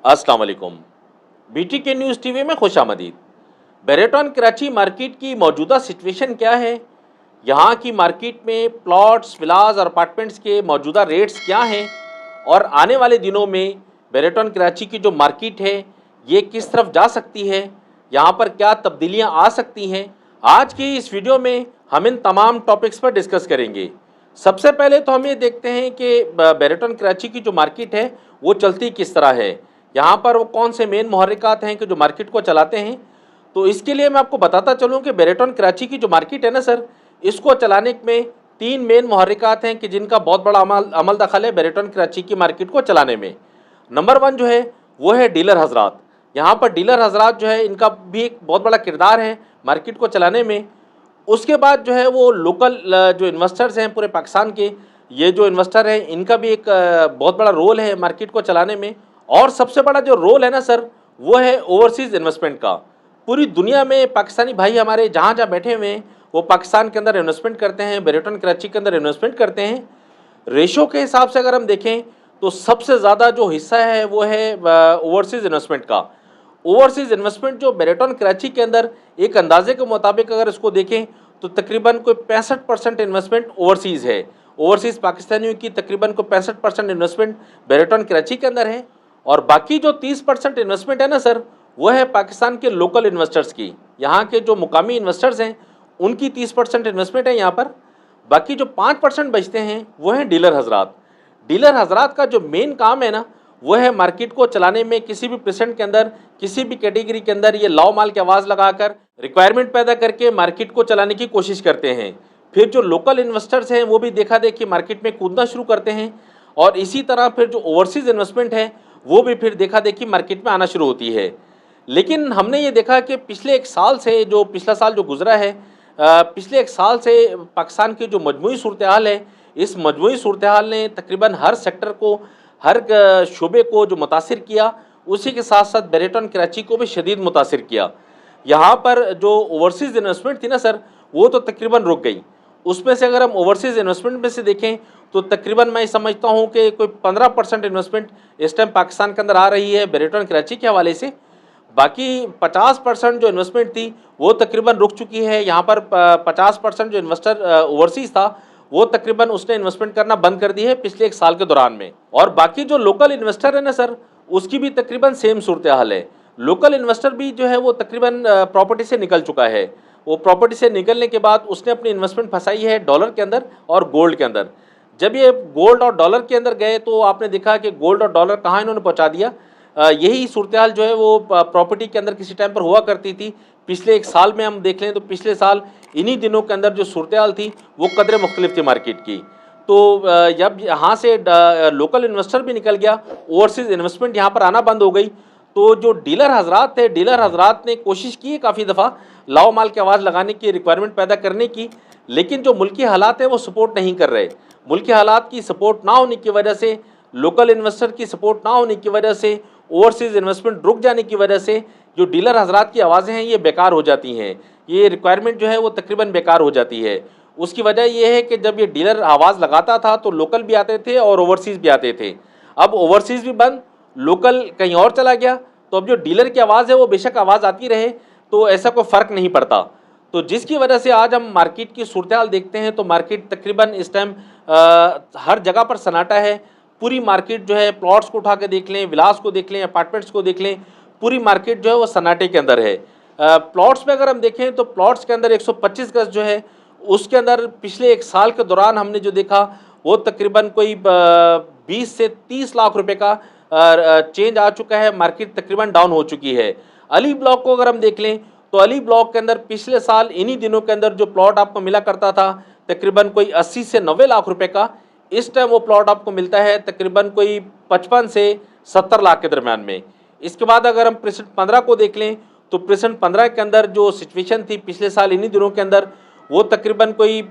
अस्सलाम वालेकुम। BTK news TV में खुशामदीद। बेरेटॉन कराची मार्केट की मौजूदा सिचुएशन क्या है, यहाँ की मार्केट में प्लॉट्स, विलास और अपार्टमेंट्स के मौजूदा रेट्स क्या हैं और आने वाले दिनों में बेरेटॉन कराची की जो मार्केट है ये किस तरफ जा सकती है, यहाँ पर क्या तब्दीलियाँ आ सकती हैं, आज की इस वीडियो में हम इन तमाम टॉपिक्स पर डिस्कस करेंगे। सबसे पहले तो हम ये देखते हैं कि बेरेटॉन कराची की जो मार्केट है वो चलती किस तरह है, यहाँ पर वो कौन से मेन मुहर्रिकात हैं कि जो मार्केट को चलाते हैं। तो इसके लिए मैं आपको बताता चलूँ कि बेरेटॉन कराची की जो मार्केट है ना सर, इसको चलाने में तीन मेन मुहर्रिकात हैं कि जिनका बहुत बड़ा अमल दखल है बेरेटॉन कराची की मार्केट को चलाने में। नंबर वन जो है वो है डीलर हजरात। यहाँ पर डीलर हजरात जो है इनका भी एक बहुत बड़ा किरदार है मार्केट को चलाने में। उसके बाद जो है वो लोकल जो इन्वेस्टर्स हैं पूरे पाकिस्तान के, ये जो इन्वेस्टर हैं इनका भी एक बहुत बड़ा रोल है मार्केट को चलाने में। और सबसे बड़ा जो रोल है ना सर वो है ओवरसीज़ इन्वेस्टमेंट का। पूरी दुनिया में पाकिस्तानी भाई हमारे जहाँ जहाँ बैठे हुए हैं वो पाकिस्तान के अंदर इन्वेस्टमेंट करते हैं, बेरेटॉन कराची के अंदर इन्वेस्टमेंट करते हैं। रेशो के हिसाब से अगर हम देखें तो सबसे ज़्यादा जो हिस्सा है वो है ओवरसीज़ इन्वेस्टमेंट का। ओवरसीज़ इन्वेस्टमेंट जो बेरेटॉन कराची के अंदर एक अंदाजे के मुताबिक अगर इसको देखें तो तकरीबन कोई 65% इन्वेस्टमेंट ओवरसीज़ है। ओवरसीज़ पाकिस्तानियों की तकरीबन को 65% इन्वेस्टमेंट बेरेटॉन कराची के अंदर है। और बाकी जो 30% इन्वेस्टमेंट है ना सर वो है पाकिस्तान के लोकल इन्वेस्टर्स की। यहाँ के जो मुकामी इन्वेस्टर्स हैं उनकी 30% इन्वेस्टमेंट है यहाँ पर। बाकी जो 5% बचते हैं वो हैं डीलर हजरात। डीलर हजरात का जो मेन काम है ना वो है मार्केट को चलाने में, किसी भी परसेंट के अंदर, किसी भी कैटेगरी के अंदर ये लाओ माल की आवाज़ लगाकर रिक्वायरमेंट पैदा करके मार्केट को चलाने की कोशिश करते हैं। फिर जो लोकल इन्वेस्टर्स हैं वो भी देखा देखी मार्केट में कूदना शुरू करते हैं। और इसी तरह फिर जो ओवरसीज़ इन्वेस्टमेंट है वो भी फिर देखा देखी मार्केट में आना शुरू होती है। लेकिन हमने ये देखा कि पिछले एक साल से, जो पिछला साल जो गुजरा है, पिछले एक साल से पाकिस्तान की जो मजमूई सूरत हाल है, इस मजमूई सूरत हाल ने तकरीबन हर सेक्टर को, हर शोबे को जो मुतासिर किया, उसी के साथ साथ बेरेटॉन कराची को भी शदीद मुतासिर किया। यहाँ पर जो ओवरसीज़ इन्वेस्टमेंट थी ना सर वो तो तकरीबन रुक गई। उसमें से अगर हम ओवरसीज़ इन्वेस्टमेंट में से देखें तो तकरीबन मैं समझता हूँ कि कोई 15% इन्वेस्टमेंट इस टाइम पाकिस्तान के अंदर आ रही है बेरेटॉन कराची के हवाले से। बाकी 50% जो इन्वेस्टमेंट थी वो तकरीबन रुक चुकी है। यहाँ पर 50% जो इन्वेस्टर ओवरसीज़ था वो तकरीबन उसने इन्वेस्टमेंट करना बंद कर दी है पिछले एक साल के दौरान में। और बाकी जो लोकल इन्वेस्टर है ना सर उसकी भी तकरीबन सेम सूरत हाल है। लोकल इन्वेस्टर भी जो है वो तकरीबन प्रॉपर्टी से निकल चुका है। वो प्रॉपर्टी से निकलने के बाद उसने अपनी इन्वेस्टमेंट फंसाई है डॉलर के अंदर और गोल्ड के अंदर। जब ये गोल्ड और डॉलर के अंदर गए तो आपने देखा कि गोल्ड और डॉलर कहाँ इन्होंने पहुँचा दिया। यही सूरत हाल जो है वो प्रॉपर्टी के अंदर किसी टाइम पर हुआ करती थी। पिछले एक साल में हम देख लें तो पिछले साल इन्हीं दिनों के अंदर जो सूरत हाल थी वो कदर मुख्तलिफ थी मार्केट की। तो जब यहाँ से लोकल इन्वेस्टर भी निकल गया, ओवरसीज़ इन्वेस्टमेंट यहाँ पर आना बंद हो गई, तो जो डीलर हजरात थे, डीलर हजरात ने कोशिश की है काफ़ी दफ़ा लाओ माल की आवाज़ लगाने की, रिक्वायरमेंट पैदा करने की, लेकिन जो मुल्की हालात हैं वो सपोर्ट नहीं कर रहे। मुल्की हालात की सपोर्ट ना होने की वजह से, लोकल इन्वेस्टर की सपोर्ट ना होने की वजह से, ओवरसीज़ इन्वेस्टमेंट रुक जाने की वजह से जो डीलर हजरात की आवाज़ें हैं ये बेकार हो जाती हैं। ये रिक्वायरमेंट जो है वो तकरीबन बेकार हो जाती है। उसकी वजह ये है कि जब ये डीलर आवाज़ लगाता था तो लोकल भी आते थे और ओवरसीज़ भी आते थे। अब ओवरसीज़ भी बंद, लोकल कहीं और चला गया, तो अब जो डीलर की आवाज़ है वो बेशक आवाज़ आती रहे तो ऐसा कोई फ़र्क नहीं पड़ता। तो जिसकी वजह से आज हम मार्केट की सूरत हाल देखते हैं तो मार्केट तकरीबन इस टाइम हर जगह पर सन्नाटा है। पूरी मार्केट जो है, प्लॉट्स को उठा के देख लें, विलास को देख लें, अपार्टमेंट्स को देख लें, पूरी मार्केट जो है वो सन्नाटे के अंदर है। प्लॉट्स में अगर हम देखें तो प्लॉट्स के अंदर 125 गज जो है उसके अंदर पिछले एक साल के दौरान हमने जो देखा वो तकरीबन कोई 20 से 30 लाख रुपए का चेंज आ चुका है। मार्केट तकरीबन डाउन हो चुकी है। अली ब्लॉक को अगर हम देख लें तो अली ब्लॉक के अंदर पिछले साल इन्हीं दिनों के अंदर जो प्लॉट आपको मिला करता था तकरीबन कोई 80 से 90 लाख रुपए का, इस टाइम वो प्लॉट आपको मिलता है तकरीबन कोई 55 से 70 लाख के दरम्यान में। इसके बाद अगर हम प्रेसेंट 15 को देख लें तो प्रेसेंट 15 के अंदर जो सिचुएशन थी पिछले साल इन्हीं दिनों के अंदर वो तकरीबन कोई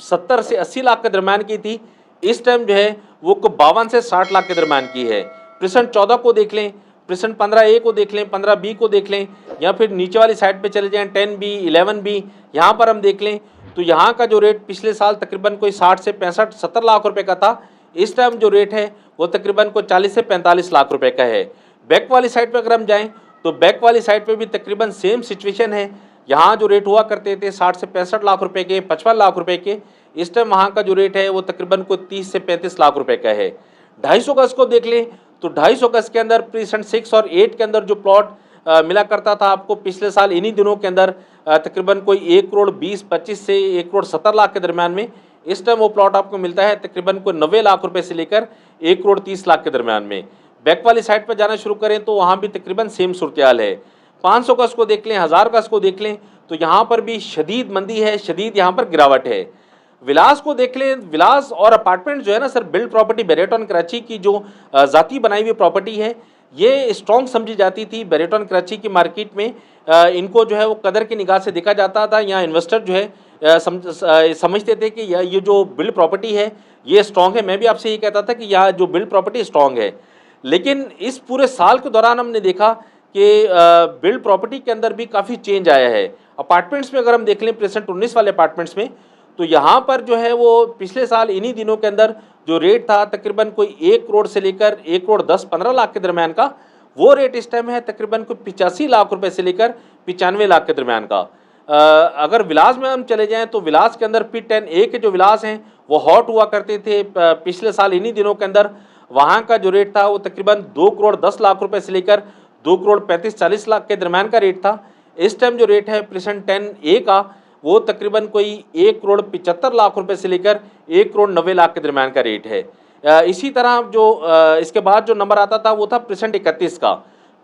70 से 80 लाख के दरम्यान की थी। इस टाइम जो है वो 52 से 60 लाख के दरम्यान की है। प्रेसेंट 14 को देख लें, प्रेसेंट 15A को देख लें, 15B को देख लें, या फिर नीचे वाली साइड पे चले जाएं 10B, 11B, यहाँ पर हम देख लें तो यहाँ का जो रेट पिछले साल तकरीबन कोई 60 से 65-70 लाख रुपए का था। इस टाइम जो रेट है वो तकरीबन कोई 40 से 45 लाख रुपए का है। बैक वाली साइड पे अगर हम जाएं तो बैक वाली साइड पे भी तकरीबन सेम सिचुएशन है। यहाँ जो रेट हुआ करते थे 60 से 65 लाख रुपए के, 55 लाख रुपए के, इस टाइम वहाँ का जो रेट है वो तकरीबन कोई 30 से 35 लाख रुपए का है। 250 गज को देख लें तो 250 गज के अंदर प्रीसेंट 6 और 8 के अंदर जो प्लॉट मिला करता था आपको पिछले साल इन्हीं दिनों के अंदर तकरीबन कोई 1 करोड़ 20-25 से 1 करोड़ 70 लाख के दरमियान में, इस टाइम वो प्लॉट आपको मिलता है तकरीबन कोई 90 लाख रुपए से लेकर 1 करोड़ 30 लाख के दरमियान में। बैक वाली साइड पर जाना शुरू करें तो वहाँ भी तकरीबन सेम सूरत हाल है। 500 गज को देख लें, 1000 गज को देख लें तो यहाँ पर भी शदीद मंदी है, शदीद यहाँ पर गिरावट है। विलास को देख लें, विलास और अपार्टमेंट जो है ना सर, बिल्ड प्रॉपर्टी बेरेटॉन कराची की जो ज़ाती बनाई हुई प्रॉपर्टी है, ये स्ट्रॉन्ग समझी जाती थी बेरेटॉन कराची की मार्केट में। इनको जो है वो कदर की निगाह से देखा जाता था। यहाँ इन्वेस्टर जो है समझते थे कि ये जो बिल्ड प्रॉपर्टी है ये स्ट्रॉन्ग है। मैं भी आपसे ये कहता था कि यहाँ जो बिल्ड प्रॉपर्टी स्ट्रॉन्ग है, लेकिन इस पूरे साल के दौरान हमने देखा कि बिल्ड प्रॉपर्टी के अंदर भी काफ़ी चेंज आया है। अपार्टमेंट्स में अगर हम देख लें प्रेजेंट 19 वाले अपार्टमेंट्स में, तो यहाँ पर जो है वो पिछले साल इन्हीं दिनों के अंदर जो रेट था तकरीबन कोई 1 करोड़ से लेकर 1 करोड़ 10-15 लाख के दरमियान का, वो रेट इस टाइम है तकरीबन कोई 85 लाख रुपए से लेकर 95 लाख के दरमियान का। अगर विलास में हम चले जाएं तो विलास के अंदर P10A के जो विलास हैं वो हॉट हुआ करते थे पिछले साल इन्हीं दिनों के अंदर। वहाँ का जो रेट था वो तकरीबन 2 करोड़ 10 लाख रुपए से लेकर 2 करोड़ 35-40 लाख के दरमियान का रेट था। इस टाइम जो रेट है प्रेजेंट 10A का वो तकरीबन कोई 1 करोड़ 75 लाख रुपए से लेकर 1 करोड़ 90 लाख के दरमियान का रेट है। इसी तरह जो इसके बाद जो नंबर आता था वो था प्रेजेंट 31 का।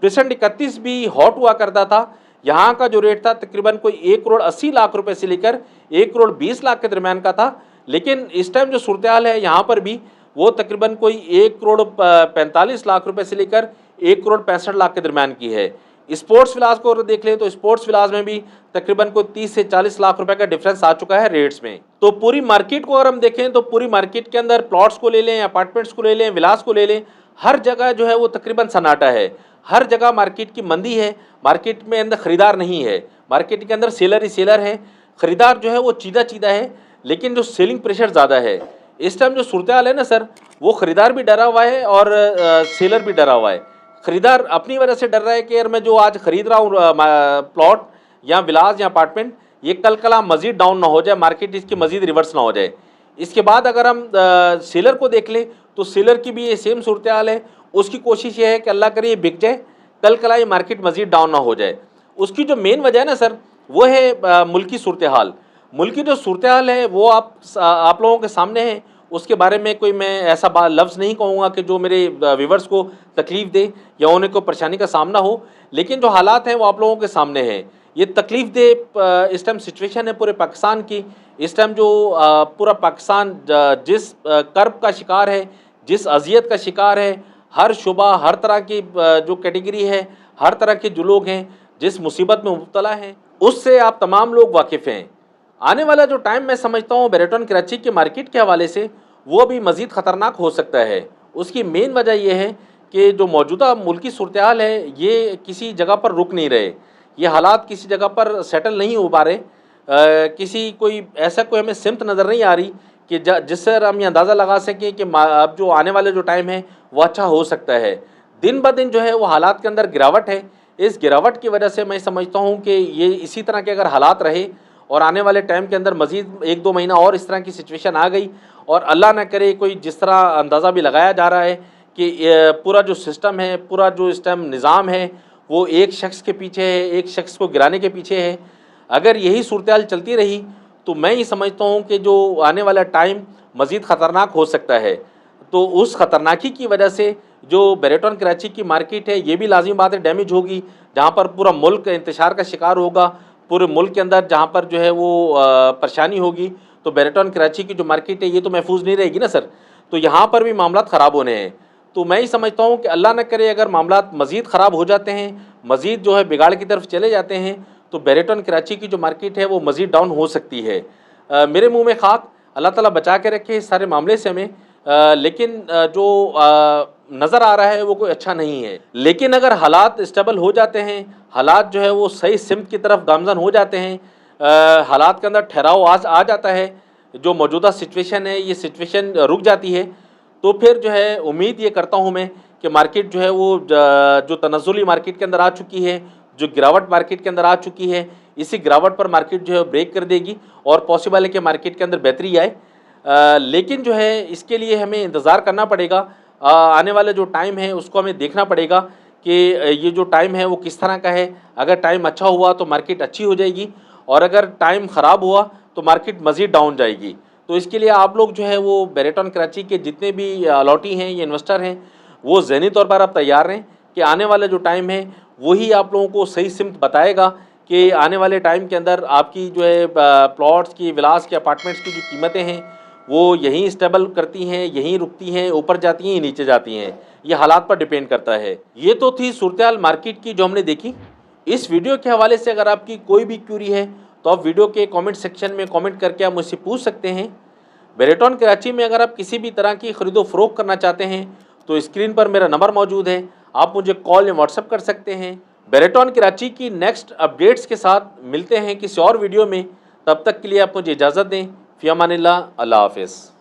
प्रेजेंट 31 भी हॉट हुआ करता था। यहाँ का जो रेट था तकरीबन कोई 1 करोड़ 80 लाख रुपए से लेकर 1 करोड़ 20 लाख के दरमियान का था। लेकिन इस टाइम जो सूरत हाल है यहाँ पर भी वो तकरीबन कोई 1 करोड़ 45 लाख रुपए से लेकर 1 करोड़ 65 लाख के दरमियान की है। स्पोर्ट्स विलास को अगर देख लें तो स्पोर्ट्स विलास में भी तकरीबन कोई 30 से 40 लाख रुपए का डिफरेंस आ चुका है रेट्स में। तो पूरी मार्केट को अगर हम देखें तो पूरी मार्केट के अंदर प्लॉट्स को ले लें, अपार्टमेंट्स को ले लें, विलास को ले लें, हर जगह जो है वो तकरीबन सन्नाटा है। हर जगह मार्केट की मंदी है। मार्केट में अंदर खरीदार नहीं है। मार्केट के अंदर सेलर ही सेलर है। खरीदार जो है वो चीदा चीदा है, लेकिन जो सेलिंग प्रेशर ज़्यादा है। इस टाइम जो सूरत हाल है ना सर, वो खरीदार भी डरा हुआ है और सेलर भी डरा हुआ है। खरीदार अपनी वजह से डर रहा है कि यार मैं जो आज खरीद रहा हूँ प्लॉट या विलास या अपार्टमेंट, ये कल कला मज़ीद डाउन ना हो जाए, मार्केट इसकी मज़ीद रिवर्स ना हो जाए। इसके बाद अगर हम सेलर को देख लें तो सेलर की भी ये सेम सूरत हाल है। उसकी कोशिश ये है कि अल्लाह करे ये बिक जाए, कल कला ये मार्केट मज़ीद डाउन ना हो जाए। उसकी जो मेन वजह है ना सर, वो है मुल्की सूरत हाल। मुल्की जो सूरत हाल है वो आप लोगों के सामने है। उसके बारे में कोई मैं ऐसा लफ्ज़ नहीं कहूँगा कि जो मेरे व्यूवर्स को तकलीफ़ दे या उन्हें कोई परेशानी का सामना हो, लेकिन जो हालात हैं वो आप लोगों के सामने हैं। ये तकलीफ़ दे इस टाइम सिचुएशन है पूरे पाकिस्तान की। इस टाइम जो पूरा पाकिस्तान जिस कर्ब का शिकार है, जिस अजियत का शिकार है, हर शुबा, हर तरह की जो कैटेगरी है, हर तरह के जो लोग हैं जिस मुसीबत में मुब्तला हैं, उससे आप तमाम लोग वाकिफ़ हैं। आने वाला जो टाइम मैं समझता हूँ बेरेटॉन कराची के मार्केट के हवाले से वो भी मज़ीद ख़तरनाक हो सकता है। उसकी मेन वजह यह है कि जो मौजूदा मुल्की सूरत हाल है ये किसी जगह पर रुक नहीं रहे। ये हालात किसी जगह पर सेटल नहीं हो पा रहे। किसी कोई ऐसा कोई हमें सिमत नज़र नहीं आ रही कि जिससे हम ये अंदाज़ा लगा सकें कि अब जो आने वाले जो टाइम है वो अच्छा हो सकता है। दिन ब दिन जो है वो हालात के अंदर गिरावट है। इस गिरावट की वजह से मैं समझता हूँ कि ये इसी तरह के अगर हालात रहे और आने वाले टाइम के अंदर मज़ीद 1-2 महीना और इस तरह की सिचुएशन आ गई और अल्लाह ना करे कोई, जिस तरह अंदाज़ा भी लगाया जा रहा है कि पूरा जो सिस्टम है, पूरा जो इस टाइम निज़ाम है वो एक शख्स के पीछे है, एक शख्स को गिराने के पीछे है। अगर यही सूरत हाल चलती रही तो मैं ये समझता हूँ कि जो आने वाला टाइम मज़ीद ख़तरनाक हो सकता है। तो उस ख़तरनाकी की वजह से जो बेरेटॉन कराची की मार्केट है ये भी लाजिम बात है डैमेज होगी, जहाँ पर पूरा मुल्क इंतशार का शिकार होगा। पूरे मुल्क के अंदर जहाँ पर जो है वो परेशानी होगी, तो बेरेटॉन कराची की जो मार्केट है ये तो महफूज नहीं रहेगी ना सर। तो यहाँ पर भी मामलात ख़राब होने हैं। तो मैं ही समझता हूँ कि अल्लाह न करे अगर मामलात मज़ीद ख़राब हो जाते हैं, मज़ीद जो है बिगाड़ की तरफ चले जाते हैं, तो बेरेटॉन कराची की जो मार्केट है वो मज़ीद डाउन हो सकती है। मेरे मुँह में खाक, अल्लाह ताला बचा के रखे इस सारे मामले से हमें। लेकिन जो नज़र आ रहा है वो कोई अच्छा नहीं है। लेकिन अगर हालात स्टेबल हो जाते हैं, हालात जो है वो सही सिमत की तरफ गामज़न हो जाते हैं, हालात के अंदर ठहराव आ जाता है, जो मौजूदा सिचुएशन है ये सिचुएशन रुक जाती है, तो फिर जो है उम्मीद ये करता हूँ मैं कि मार्केट जो है वो जो तनज़्ज़ुली मार्केट के अंदर आ चुकी है, जो गिरावट मार्केट के अंदर आ चुकी है, इसी गिरावट पर मार्केट जो है ब्रेक कर देगी और पॉसिबल है कि मार्केट के अंदर बेहतरी आए। लेकिन जो है इसके लिए हमें इंतज़ार करना पड़ेगा। आने वाला जो टाइम है उसको हमें देखना पड़ेगा कि ये जो टाइम है वो किस तरह का है। अगर टाइम अच्छा हुआ तो मार्केट अच्छी हो जाएगी और अगर टाइम ख़राब हुआ तो मार्केट मज़ीद डाउन जाएगी। तो इसके लिए आप लोग जो है वो बेरेटॉन कराची के जितने भी अलॉटी हैं या इन्वेस्टर हैं, वो ज़हनी तौर पर आप तैयार रहें कि आने वाला जो टाइम है वही आप लोगों को सही सिमत बताएगा कि आने वाले टाइम के अंदर आपकी जो है प्लॉट्स की, विलास की, अपार्टमेंट्स की जो कीमतें हैं वो यहीं स्टेबल करती हैं, यहीं रुकती हैं, ऊपर जाती हैं, नीचे जाती हैं। ये हालात पर डिपेंड करता है। ये तो थी सूरत-ए-हाल मार्केट की जो हमने देखी। इस वीडियो के हवाले से अगर आपकी कोई भी क्यूरी है तो आप वीडियो के कमेंट सेक्शन में कमेंट करके आप मुझसे पूछ सकते हैं। बेरेटॉन कराची में अगर आप किसी भी तरह की ख़रीदो फ़रोख्त करना चाहते हैं तो स्क्रीन पर मेरा नंबर मौजूद है, आप मुझे कॉल या व्हाट्सएप कर सकते हैं। बेरेटॉन कराची की नेक्स्ट अपडेट्स के साथ मिलते हैं किसी और वीडियो में। तब तक के लिए आप मुझे इजाज़त दें। फ़ी अमानिल्लाह, अल्लाह हाफ़िज़।